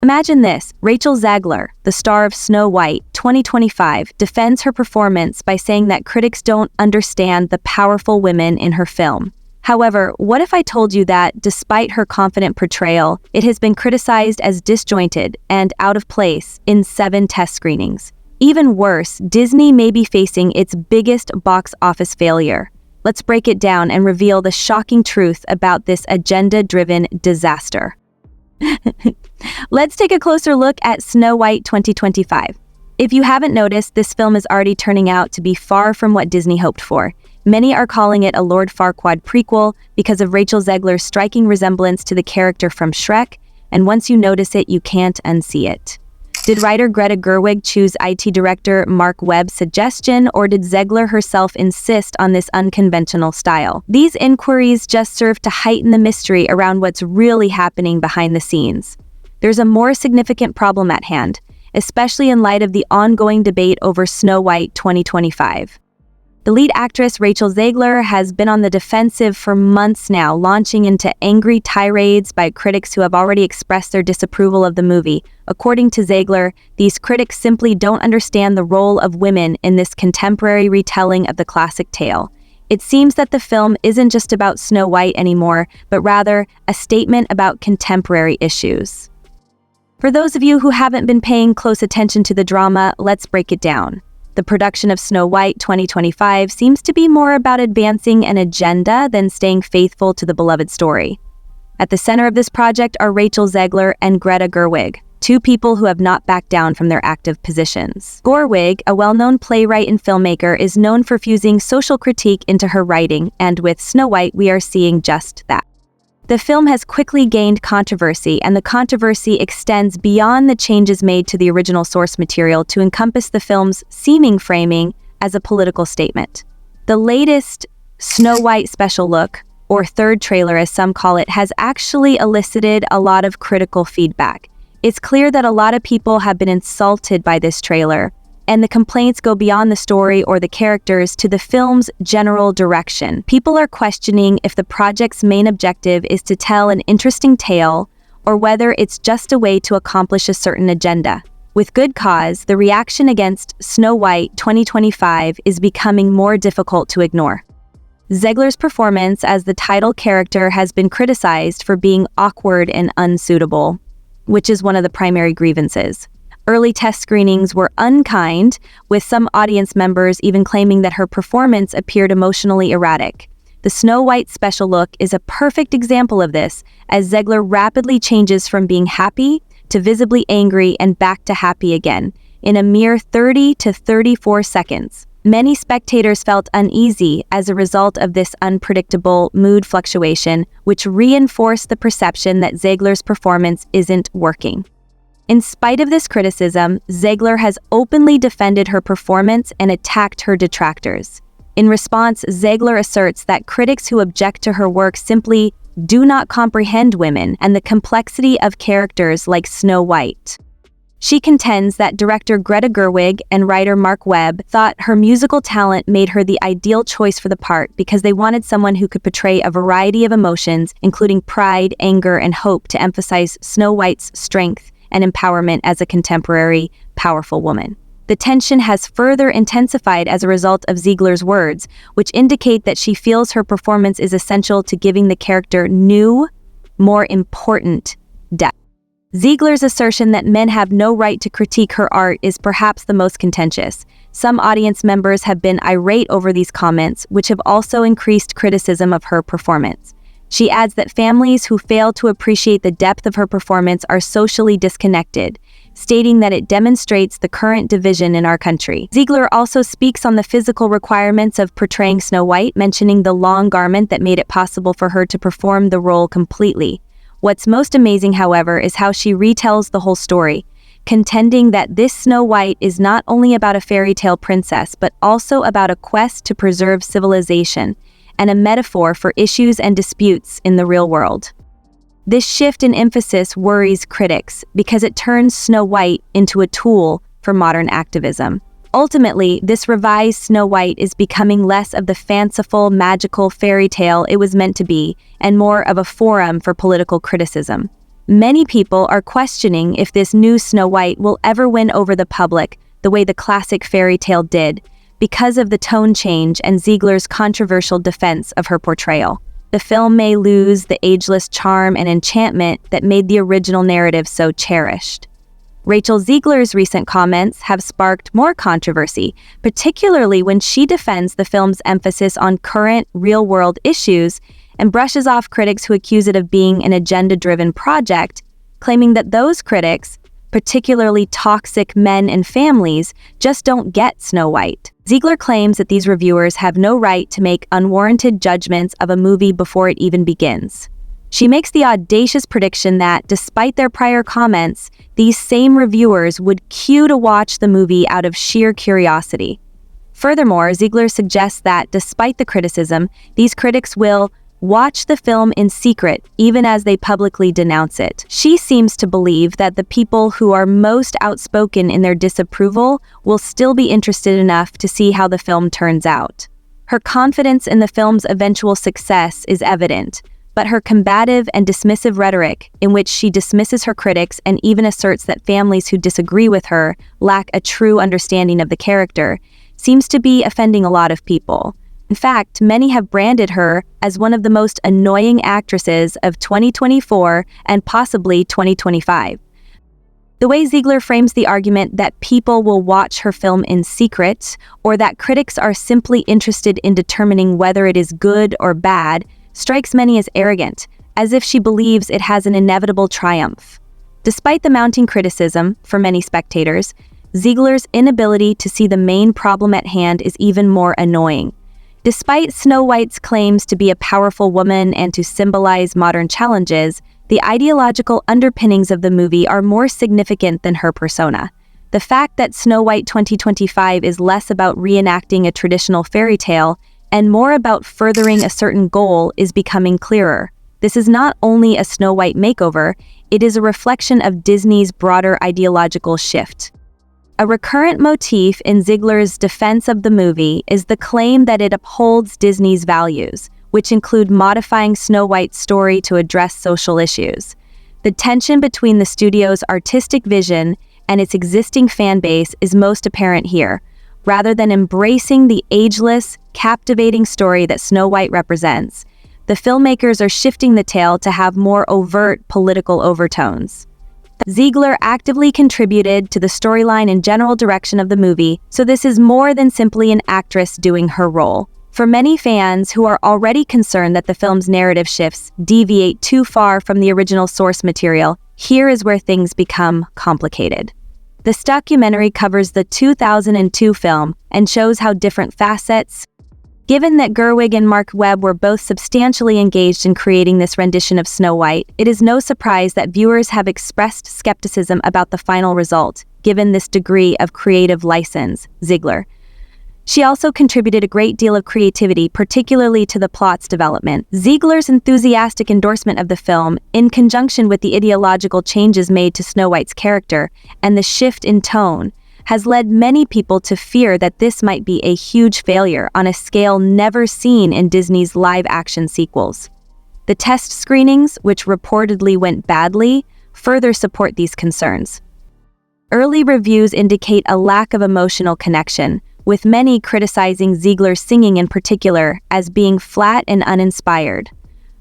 Imagine this: Rachel Zegler, the star of Snow White 2025, defends her performance by saying that critics don't understand the powerful women in her film. However, what if I told you that, despite her confident portrayal, it has been criticized as disjointed and out of place in 7 test screenings? Even worse, Disney may be facing its biggest box office failure. Let's break it down and reveal the shocking truth about this agenda-driven disaster. Let's take a closer look at Snow White 2025. If you haven't noticed, this film is already turning out to be far from what Disney hoped for. Many are calling it a Lord Farquaad prequel because of Rachel Zegler's striking resemblance to the character from Shrek, and once you notice it, you can't unsee it. Did writer Greta Gerwig choose IT director Mark Webb's suggestion, or did Zegler herself insist on this unconventional style? These inquiries just serve to heighten the mystery around what's really happening behind the scenes. There's a more significant problem at hand, especially in light of the ongoing debate over Snow White 2025. The lead actress Rachel Zegler has been on the defensive for months now, launching into angry tirades by critics who have already expressed their disapproval of the movie. According to Zegler, these critics simply don't understand the role of women in this contemporary retelling of the classic tale. It seems that the film isn't just about Snow White anymore, but rather a statement about contemporary issues. For those of you who haven't been paying close attention to the drama, let's break it down. The production of Snow White 2025 seems to be more about advancing an agenda than staying faithful to the beloved story. At the center of this project are Rachel Zegler and Greta Gerwig, 2 people who have not backed down from their active positions. Gerwig, a well-known playwright and filmmaker, is known for fusing social critique into her writing, and with Snow White, we are seeing just that. The film has quickly gained controversy, and the controversy extends beyond the changes made to the original source material to encompass the film's seeming framing as a political statement. The latest Snow White special look, or third trailer as some call it, has actually elicited a lot of critical feedback. It's clear that a lot of people have been insulted by this trailer, and the complaints go beyond the story or the characters to the film's general direction. People are questioning if the project's main objective is to tell an interesting tale or whether it's just a way to accomplish a certain agenda. With good cause, the reaction against Snow White 2025 is becoming more difficult to ignore. Zegler's performance as the title character has been criticized for being awkward and unsuitable, which is one of the primary grievances. Early test screenings were unkind, with some audience members even claiming that her performance appeared emotionally erratic. The Snow White special look is a perfect example of this, as Zegler rapidly changes from being happy to visibly angry and back to happy again, in a mere 30 to 34 seconds. Many spectators felt uneasy as a result of this unpredictable mood fluctuation, which reinforced the perception that Zegler's performance isn't working. In spite of this criticism, Zegler has openly defended her performance and attacked her detractors. In response, Zegler asserts that critics who object to her work simply do not comprehend women and the complexity of characters like Snow White. She contends that director Greta Gerwig and writer Mark Webb thought her musical talent made her the ideal choice for the part because they wanted someone who could portray a variety of emotions, including pride, anger, and hope, to emphasize Snow White's strength and empowerment as a contemporary, powerful woman. The tension has further intensified as a result of Zegler's words, which indicate that she feels her performance is essential to giving the character new, more important depth. Zegler's assertion that men have no right to critique her art is perhaps the most contentious. Some audience members have been irate over these comments, which have also increased criticism of her performance. She adds that families who fail to appreciate the depth of her performance are socially disconnected, stating that it demonstrates the current division in our country. Zegler also speaks on the physical requirements of portraying Snow White, mentioning the long garment that made it possible for her to perform the role completely. What's most amazing, however, is how she retells the whole story, contending that this Snow White is not only about a fairy tale princess, but also about a quest to preserve civilization, and a metaphor for issues and disputes in the real world. This shift in emphasis worries critics because it turns Snow White into a tool for modern activism. Ultimately, this revised Snow White is becoming less of the fanciful, magical fairy tale it was meant to be, and more of a forum for political criticism. Many people are questioning if this new Snow White will ever win over the public the way the classic fairy tale did, because of the tone change and Zegler's controversial defense of her portrayal. The film may lose the ageless charm and enchantment that made the original narrative so cherished. Rachel Zegler's recent comments have sparked more controversy, particularly when she defends the film's emphasis on current, real-world issues and brushes off critics who accuse it of being an agenda-driven project, claiming that those critics, particularly toxic men and families, just don't get Snow White. Zegler claims that these reviewers have no right to make unwarranted judgments of a movie before it even begins. She makes the audacious prediction that, despite their prior comments, these same reviewers would queue to watch the movie out of sheer curiosity. Furthermore, Zegler suggests that, despite the criticism, these critics will watch the film in secret, even as they publicly denounce it. She seems to believe that the people who are most outspoken in their disapproval will still be interested enough to see how the film turns out. Her confidence in the film's eventual success is evident, but her combative and dismissive rhetoric, in which she dismisses her critics and even asserts that families who disagree with her lack a true understanding of the character, seems to be offending a lot of people. In fact, many have branded her as one of the most annoying actresses of 2024 and possibly 2025. The way Zegler frames the argument that people will watch her film in secret, or that critics are simply interested in determining whether it is good or bad, strikes many as arrogant, as if she believes it has an inevitable triumph. Despite the mounting criticism, for many spectators, Zegler's inability to see the main problem at hand is even more annoying. Despite Snow White's claims to be a powerful woman and to symbolize modern challenges, the ideological underpinnings of the movie are more significant than her persona. The fact that Snow White 2025 is less about reenacting a traditional fairy tale and more about furthering a certain goal is becoming clearer. This is not only a Snow White makeover, it is a reflection of Disney's broader ideological shift. A recurrent motif in Zegler's defense of the movie is the claim that it upholds Disney's values, which include modifying Snow White's story to address social issues. The tension between the studio's artistic vision and its existing fan base is most apparent here. Rather than embracing the ageless, captivating story that Snow White represents, the filmmakers are shifting the tale to have more overt political overtones. Zegler actively contributed to the storyline and general direction of the movie, so this is more than simply an actress doing her role. For many fans who are already concerned that the film's narrative shifts deviate too far from the original source material, here is where things become complicated. This documentary covers the 2002 film and shows how different facets. Given that Gerwig and Mark Webb were both substantially engaged in creating this rendition of Snow White, it is no surprise that viewers have expressed skepticism about the final result, given this degree of creative license, Zegler. She also contributed a great deal of creativity, particularly to the plot's development. Zegler's enthusiastic endorsement of the film, in conjunction with the ideological changes made to Snow White's character and the shift in tone, has led many people to fear that this might be a huge failure on a scale never seen in Disney's live-action sequels. The test screenings, which reportedly went badly, further support these concerns. Early reviews indicate a lack of emotional connection, with many criticizing Zegler's singing in particular as being flat and uninspired.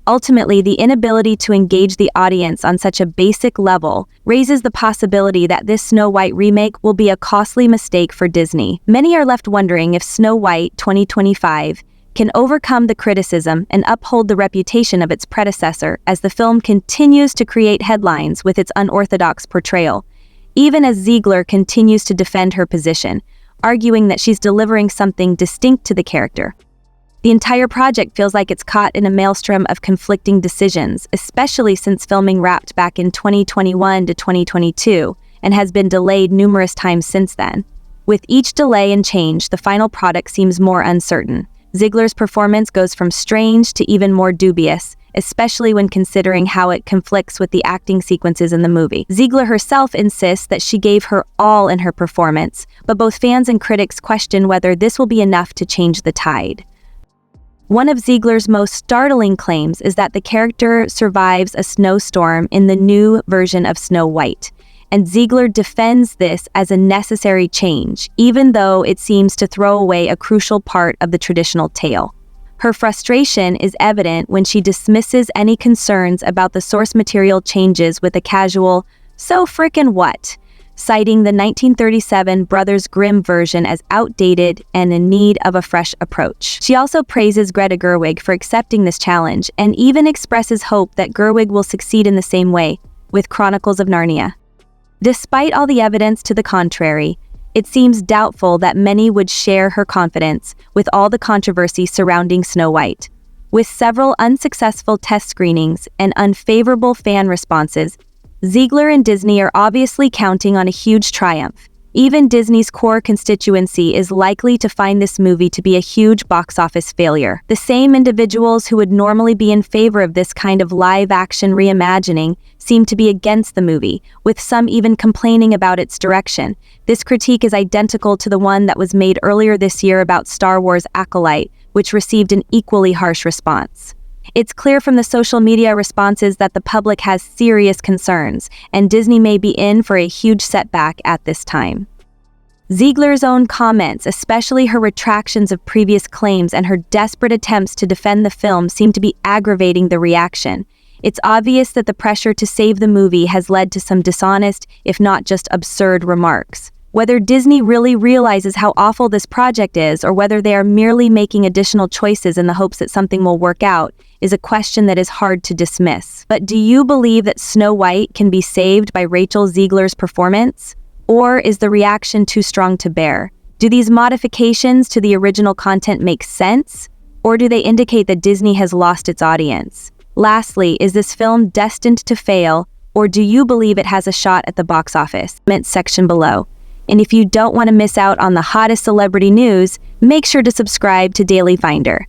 Ultimately, the inability to engage the audience on such a basic level raises the possibility that this Snow White remake will be a costly mistake for Disney. Many are left wondering if Snow White 2025 can overcome the criticism and uphold the reputation of its predecessor as the film continues to create headlines with its unorthodox portrayal, even as Zegler continues to defend her position, arguing that she's delivering something distinct to the character. The entire project feels like it's caught in a maelstrom of conflicting decisions, especially since filming wrapped back in 2021 to 2022 and has been delayed numerous times since then. With each delay and change, the final product seems more uncertain. Zegler's performance goes from strange to even more dubious, especially when considering how it conflicts with the acting sequences in the movie. Zegler herself insists that she gave her all in her performance, but both fans and critics question whether this will be enough to change the tide. One of Zegler's most startling claims is that the character survives a snowstorm in the new version of Snow White, and Zegler defends this as a necessary change, even though it seems to throw away a crucial part of the traditional tale. Her frustration is evident when she dismisses any concerns about the source material changes with a casual, "So frickin' what?" citing the 1937 Brothers Grimm version as outdated and in need of a fresh approach. She also praises Greta Gerwig for accepting this challenge and even expresses hope that Gerwig will succeed in the same way with Chronicles of Narnia. Despite all the evidence to the contrary, it seems doubtful that many would share her confidence with all the controversy surrounding Snow White. With several unsuccessful test screenings and unfavorable fan responses, Zegler and Disney are obviously counting on a huge triumph. Even Disney's core constituency is likely to find this movie to be a huge box office failure. The same individuals who would normally be in favor of this kind of live-action reimagining seem to be against the movie, with some even complaining about its direction. This critique is identical to the one that was made earlier this year about Star Wars Acolyte, which received an equally harsh response. It's clear from the social media responses that the public has serious concerns, and Disney may be in for a huge setback at this time. Zegler's own comments, especially her retractions of previous claims and her desperate attempts to defend the film, seem to be aggravating the reaction. It's obvious that the pressure to save the movie has led to some dishonest, if not just absurd, remarks. Whether Disney really realizes how awful this project is, or whether they are merely making additional choices in the hopes that something will work out, is a question that is hard to dismiss. But do you believe that Snow White can be saved by Rachel Zegler's performance? Or is the reaction too strong to bear? Do these modifications to the original content make sense? Or do they indicate that Disney has lost its audience? Lastly, is this film destined to fail, or do you believe it has a shot at the box office? Comment section below. And if you don't want to miss out on the hottest celebrity news, make sure to subscribe to Daily Finder.